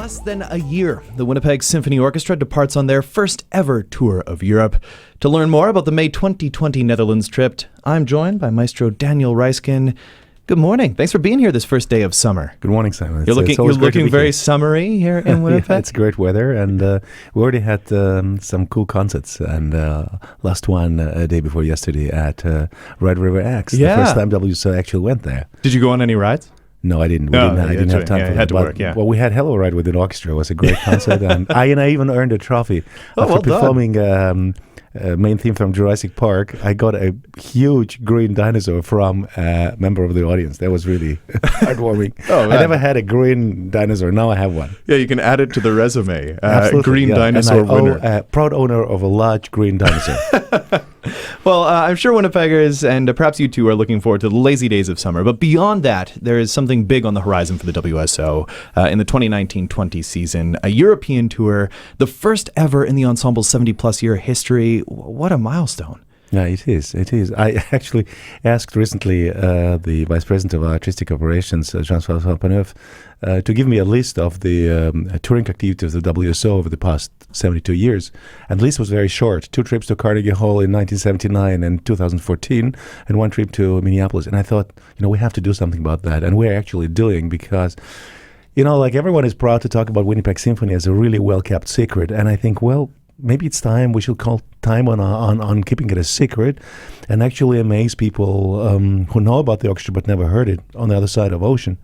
less than a year, the Winnipeg Symphony Orchestra departs on their first ever tour of Europe. To learn more about the May 2020 Netherlands trip, I'm joined by Maestro Daniel Raiskin. Good morning. Thanks for being here this first day of summer. Good morning, Simon. You're looking very summery here in Winnipeg. Yeah, it's great weather, and we already had some cool concerts. And last one a day before yesterday at Red River X. Yeah. The first time WSO actually went there. Did you go on any rides? No, I didn't. I didn't have time for it. Had it. to work, yeah. Well, we had Hello Ride with an orchestra. It was a great concert, and I even earned a trophy after performing. Main theme from Jurassic Park. I got a huge green dinosaur from a member of the audience. That was really heartwarming. I never had a green dinosaur. Now I have one. Yeah, you can add it to the resume. Green yeah. dinosaur and winner. Proud owner of a large green dinosaur. Well, I'm sure Winnipeggers and perhaps you too are looking forward to the lazy days of summer. But beyond that, there is something big on the horizon for the WSO in the 2019-20 season. A European tour, the first ever in the ensemble's 70-plus year history. What a milestone. Yeah, it is. It is. I actually asked recently the Vice President of Artistic Operations, Jean-François Paneuf, to give me a list of the touring activities of the WSO over the past 72 years. And the list was very short. 2 trips to Carnegie Hall in 1979 and 2014, and 1 trip to Minneapolis. And I thought, we have to do something about that. And we're actually doing, because, like everyone is proud to talk about Winnipeg Symphony as a really well-kept secret. And I think, maybe it's time we should call time on keeping it a secret and actually amaze people who know about the orchestra but never heard it on the other side of ocean.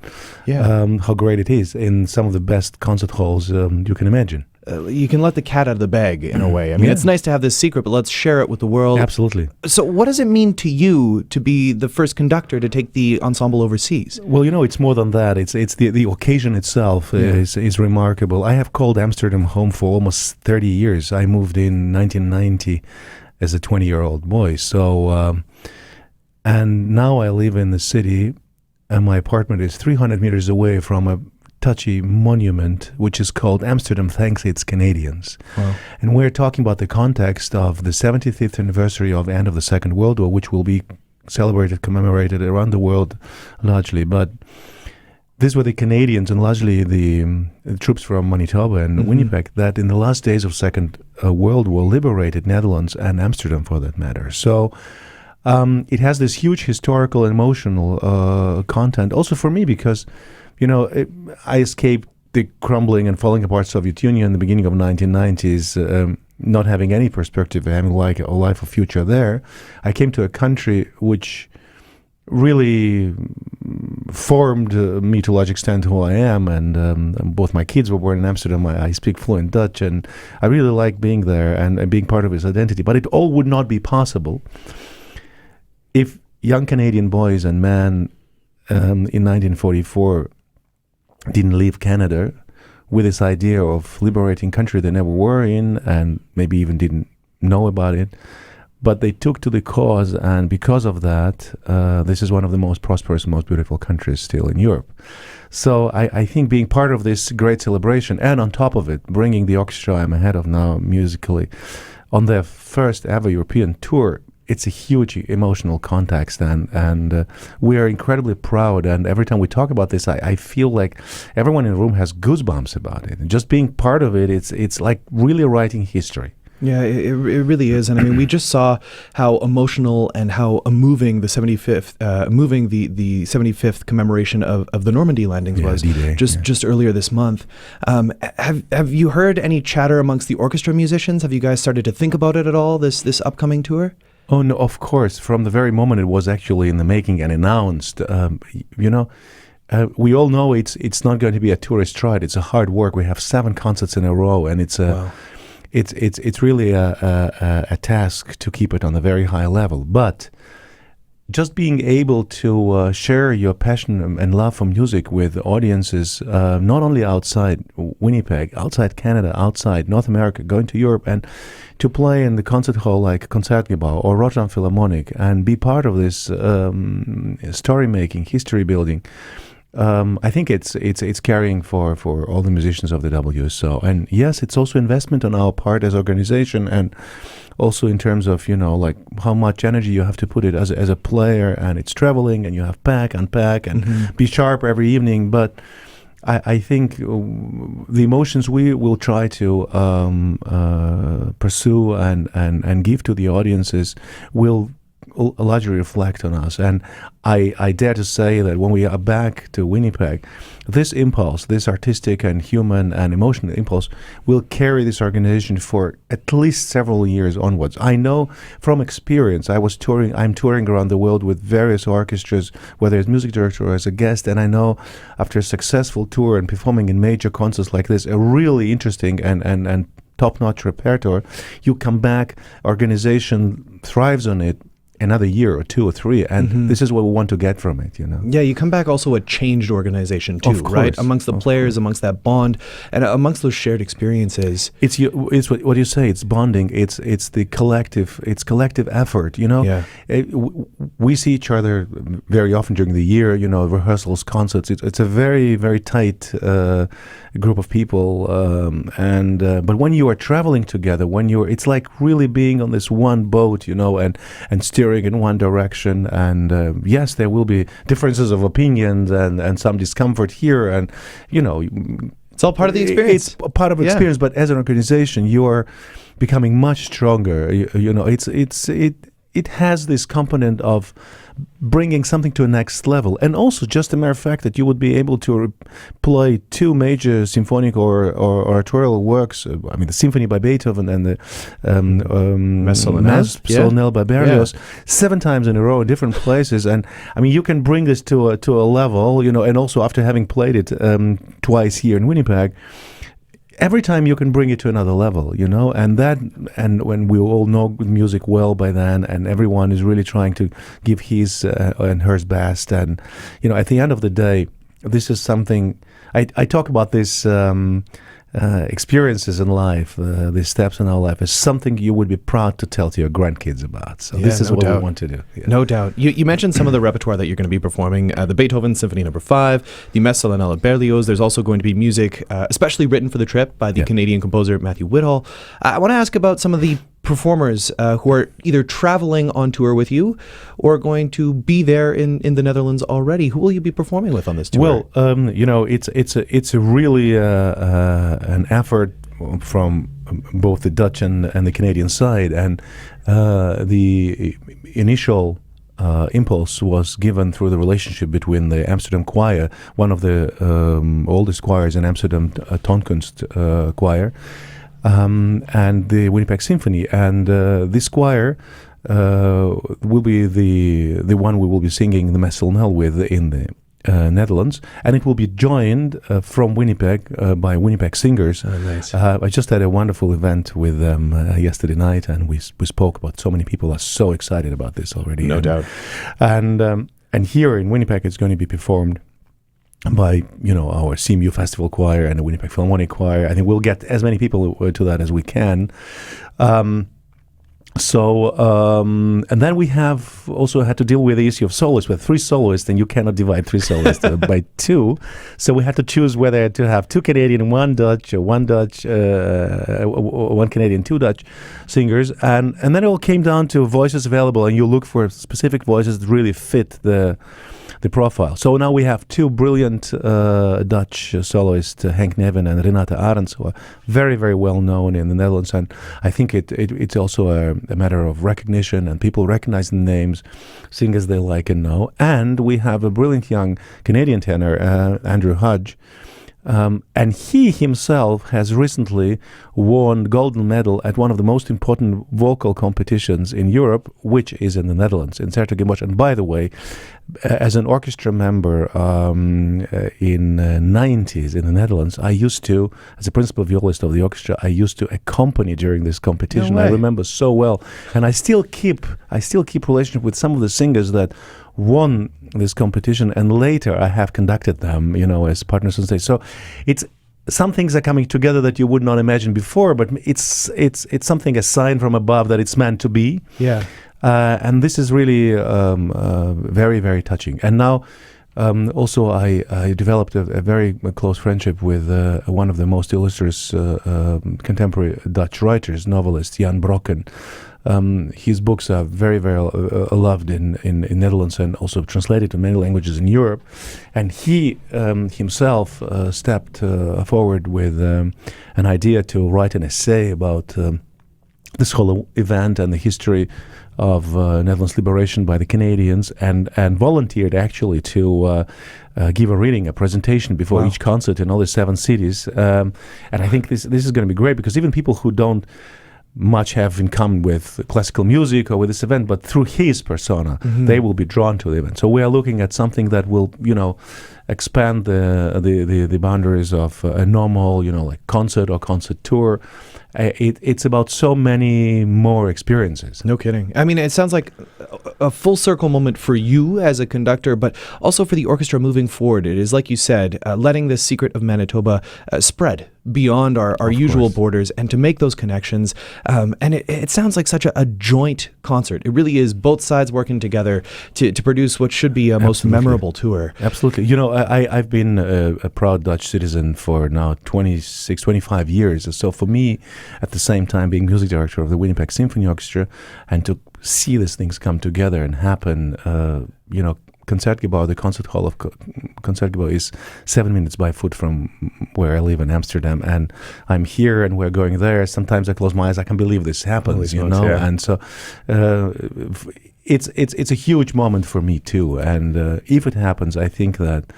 Yeah. How great it is in some of the best concert halls you can imagine. You can let the cat out of the bag in a way. I mean, It's nice to have this secret, but let's share it with the world. Absolutely. So what does it mean to you to be the first conductor to take the ensemble overseas? Well, it's more than that. It's the occasion itself is remarkable. I have called Amsterdam home for almost 30 years. I moved in 1990 as a 20-year-old boy. So, and now I live in the city, and my apartment is 300 meters away from a touchy monument which is called Amsterdam Thanks Its Canadians. Wow. And we're talking about the context of the 75th anniversary of the end of the Second World War, which will be commemorated around the world largely. But these were the Canadians and largely the troops from Manitoba and Winnipeg that in the last days of Second World War liberated Netherlands and Amsterdam for that matter. So it has this huge historical and emotional content also for me because I escaped the crumbling and falling apart Soviet Union in the beginning of the 1990s, not having any perspective of having a life or future there. I came to a country which really formed me to a large extent who I am, and both my kids were born in Amsterdam. I speak fluent Dutch, and I really like being there and being part of its identity. But it all would not be possible if young Canadian boys and men in 1944 didn't leave Canada with this idea of liberating country they never were in and maybe even didn't know about it. But they took to the cause, and because of that, this is one of the most prosperous and most beautiful countries still in Europe. So I think being part of this great celebration, and on top of it, bringing the orchestra I'm ahead of now musically on their first ever European tour, it's a huge emotional context, and we are incredibly proud. And every time we talk about this, I feel like everyone in the room has goosebumps about it. And just being part of it, it's like really writing history. Yeah, it really is. And I mean, we just saw how emotional and how moving the 75th, the 75th commemoration of the Normandy landings was D-Day, just earlier this month. Have you heard any chatter amongst the orchestra musicians? Have you guys started to think about it at all, this upcoming tour? Oh, no, of course. From the very moment it was actually in the making and announced, we all know it's not going to be a tourist ride. It's a hard work. We have 7 concerts in a row, and it's it's really a task to keep it on a very high level. But just being able to share your passion and love for music with audiences, not only outside Winnipeg, outside Canada, outside North America, going to Europe, and to play in the concert hall like Concertgebouw or Rotterdam Philharmonic and be part of this story-making, history-building, I think it's carrying for all the musicians of the WSO. And yes, it's also investment on our part as organization, and also in terms of, like how much energy you have to put it as a player, and it's traveling and you have unpack and be sharp every evening. But I think the emotions we will try to pursue and give to the audiences will largely reflect on us. And I dare to say that when we are back to Winnipeg, this impulse, this artistic and human and emotional impulse, will carry this organization for at least several years onwards. I know from experience. I'm touring around the world with various orchestras, whether as music director or as a guest, and I know after a successful tour and performing in major concerts like this, a really interesting and top-notch repertoire, you come back, organization thrives on it, another year or 2 or 3, and this is what we want to get from it, Yeah, you come back also a changed organization too, right? Amongst the players, amongst that bond, and amongst those shared experiences. It's what you say. It's bonding. It's the collective. It's collective effort. Yeah. We see each other very often during the year. Rehearsals, concerts. It's a very, very tight group of people. But when you are traveling together, it's like really being on this one boat, and steering in one direction. And yes, there will be differences of opinions and some discomfort here, and it's all part of the experience. It's part of experience, but as an organization, you are becoming much stronger. It has this component of bringing something to a next level, and also just the mere fact that you would be able to play 2 major symphonic or oratorial works. The Symphony by Beethoven and the Solennelle by Berlioz 7 times in a row in different places, and you can bring this to a level, and also after having played it twice here in Winnipeg. Every time you can bring it to another level, and when we all know music well by then, and everyone is really trying to give his and hers best, and at the end of the day, this is something I talk about this. Experiences in life, these steps in our life, is something you would be proud to tell to your grandkids about. So this is what we want to do. Yeah. No doubt. You mentioned some of the repertoire that you're going to be performing. The Beethoven Symphony No. 5, the Messe Solennelle at Berlioz. There's also going to be music especially written for the trip by the Canadian composer Matthew Whitall. I want to ask about some of the performers who are either traveling on tour with you or going to be there in the Netherlands already. Who will you be performing with on this tour? Well, it's a really an effort from both the Dutch and the Canadian side, and the initial impulse was given through the relationship between the Amsterdam Choir, one of the oldest choirs in Amsterdam, Toonkunst choir, and the Winnipeg Symphony, and this choir will be the one we will be singing the Messe Solennelle with in the Netherlands, and it will be joined from Winnipeg by Winnipeg singers. Oh, nice. I just had a wonderful event with them yesterday night, and we spoke about. So many people are so excited about this already. No doubt. And here in Winnipeg, it's going to be performed by our CMU Festival Choir and the Winnipeg Philharmonic Choir. I think we'll get as many people to that as we can. And then we have also had to deal with the issue of soloists. With 3 soloists, and you cannot divide 3 soloists by 2. So we had to choose whether to have 2 Canadian, 1 Dutch, or 1 Dutch, 1 Canadian, 2 Dutch singers. And then it all came down to voices available, and you look for specific voices that really fit the profile. So now we have 2 brilliant Dutch soloists, Henk Neven and Renate Arends, who are very, very well known in the Netherlands. And I think it's also a matter of recognition, and people recognize the names, sing as they like and know. And we have a brilliant young Canadian tenor, Andrew Hudge. And he himself has recently won golden medal at one of the most important vocal competitions in Europe, which is in the Netherlands, in 's-Hertogenbosch. And by the way, as an orchestra member in the 90s in the Netherlands, I used to, as a principal violist of the orchestra, I used to accompany during this competition. No way. I remember so well, and I still keep relationship with some of the singers that won this competition, and later I have conducted them, as partners on stage. So it's some things are coming together that you would not imagine before, but it's something, a sign from above that it's meant to be. Yeah. And this is really very, very touching. And now also I developed a very close friendship with one of the most illustrious contemporary Dutch writers, novelist, Jan Brokken. His books are very, very loved in Netherlands and also translated to many languages in Europe. And he himself stepped forward with an idea to write an essay about this whole event and the history of Netherlands liberation by the Canadians, and volunteered actually to give a reading, a presentation before each concert in all the 7 cities. And I think this is going to be great, because even people who don't much have in common with classical music or with this event, but through his persona, they will be drawn to the event. So we are looking at something that will, expand the boundaries of a normal, like concert or concert tour. It's about so many more experiences. No kidding. I mean, it sounds like a full circle moment for you as a conductor, but also for the orchestra moving forward. It is, like you said, letting the secret of Manitoba spread beyond our usual borders, and to make those connections. And it sounds like such a joint concert. It really is both sides working together to produce what should be a most memorable tour. Absolutely. I've been a proud Dutch citizen for now 25 years. So for me, at the same time, being music director of the Winnipeg Symphony Orchestra, and to see these things come together and happen, Concertgebouw, the concert hall of Concertgebouw, is 7 minutes by foot from where I live in Amsterdam, and I'm here and we're going there. Sometimes I close my eyes, I can't believe this happens, and so it's a huge moment for me too. And if it happens, I think that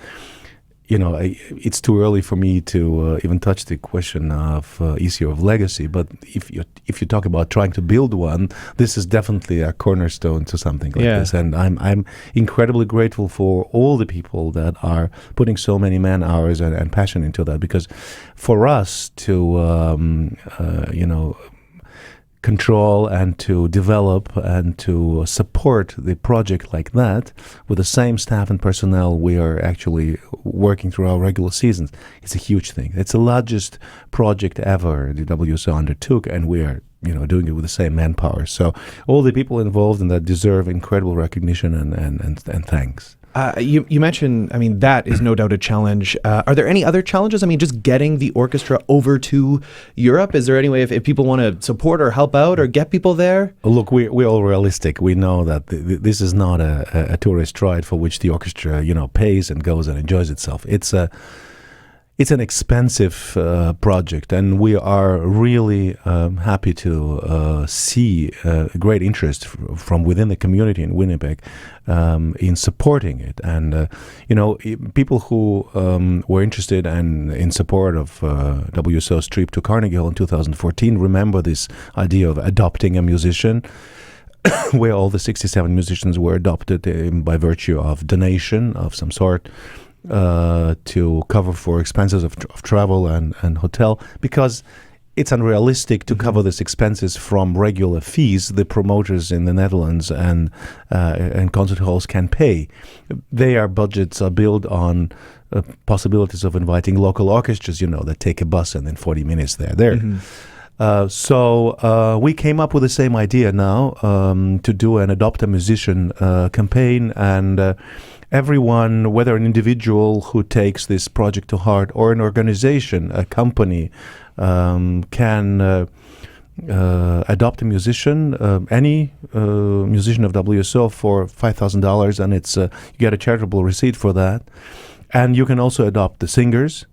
it's too early for me to even touch the question of issue of legacy. But if you talk about trying to build one, this is definitely a cornerstone to something like this. And I'm incredibly grateful for all the people that are putting so many man hours and passion into that. Because for us to control and to develop and to support the project like that with the same staff and personnel we are actually working through our regular seasons, it's a huge thing. It's the largest project ever the WSO undertook, and we are doing it with the same manpower. So all the people involved in that deserve incredible recognition and thanks. You mentioned, that is no doubt a challenge. Are there any other challenges? Just getting the orchestra over to Europe. Is there any way, if people want to support or help out or get people there? Look, we're all realistic. We know that this is not a tourist ride for which the orchestra, pays and goes and enjoys itself. It's an expensive project, and we are really happy to see great interest from within the community in Winnipeg in supporting it. And people who were interested and in support of WSO's trip to Carnegie Hall in 2014 remember this idea of adopting a musician, where all the 67 musicians were adopted by virtue of donation of some sort, to cover for expenses of travel and hotel, because it's unrealistic to cover these expenses from regular fees the promoters in the Netherlands and concert halls can pay. Their budgets are built on possibilities of inviting local orchestras, that take a bus and in 40 minutes they're there. So we came up with the same idea now to do an Adopt a Musician campaign, and everyone, whether an individual who takes this project to heart or an organization, a company, can adopt a musician, any musician of WSO, for $5,000, and it's you get a charitable receipt for that. And you can also adopt the singers.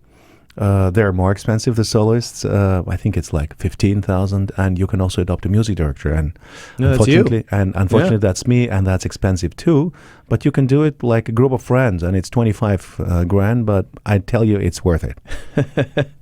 They're more expensive, the soloists. I think it's like $15,000, and you can also adopt a music director. And unfortunately, that's me, and that's expensive too. But you can do it like a group of friends, and it's 25 grand. But I tell you, it's worth it.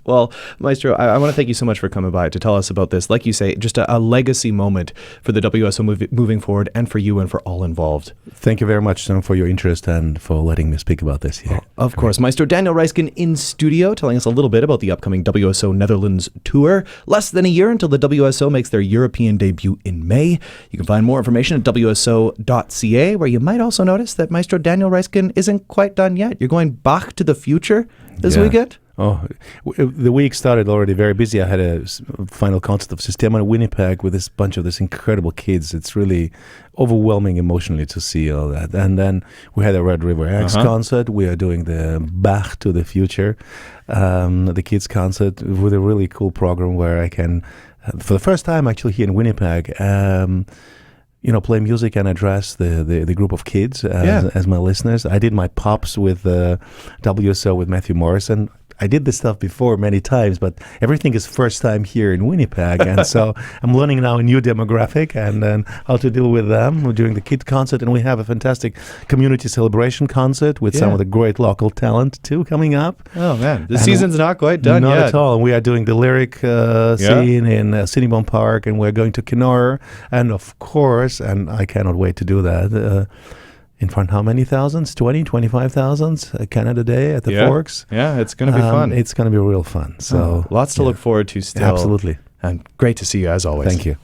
Well, Maestro, I want to thank you so much for coming by to tell us about this. Like you say, just a legacy moment for the WSO moving forward, and for you and for all involved. Thank you very much, Sam, for your interest and for letting me speak about this here. Of course. Maestro Daniel Raiskin in studio, telling us a little bit about the upcoming WSO Netherlands tour. Less than a year until the WSO makes their European debut in May. You can find more information at wso.ca, where you might also notice that Maestro Daniel Raiskin isn't quite done yet. You're going back to the future this weekend? Oh, the week started already very busy. I had a final concert of Sistema in Winnipeg with this bunch of this incredible kids. It's really overwhelming emotionally to see all that. And then we had a Red River X concert. We are doing the Back to the Future, the kids concert, with a really cool program where I can for the first time actually here in Winnipeg, play music and address the group of kids as my listeners. I did my pops with WSO with Matthew Morrison. I did this stuff before many times, but everything is first time here in Winnipeg. And so I'm learning now a new demographic and how to deal with them during the kid concert. And we have a fantastic community celebration concert with some of the great local talent too coming up. Oh, man. The season's not quite done yet. Not at all. And we are doing the lyric scene in Cinnabon Park, and we're going to Kenora. And of course, and I cannot wait to do that, in front how many thousands? 20, 25,000 Canada Day at the Forks. Yeah, it's going to be fun. It's going to be real fun. So lots to look forward to still. Absolutely. And great to see you as always. Thank you.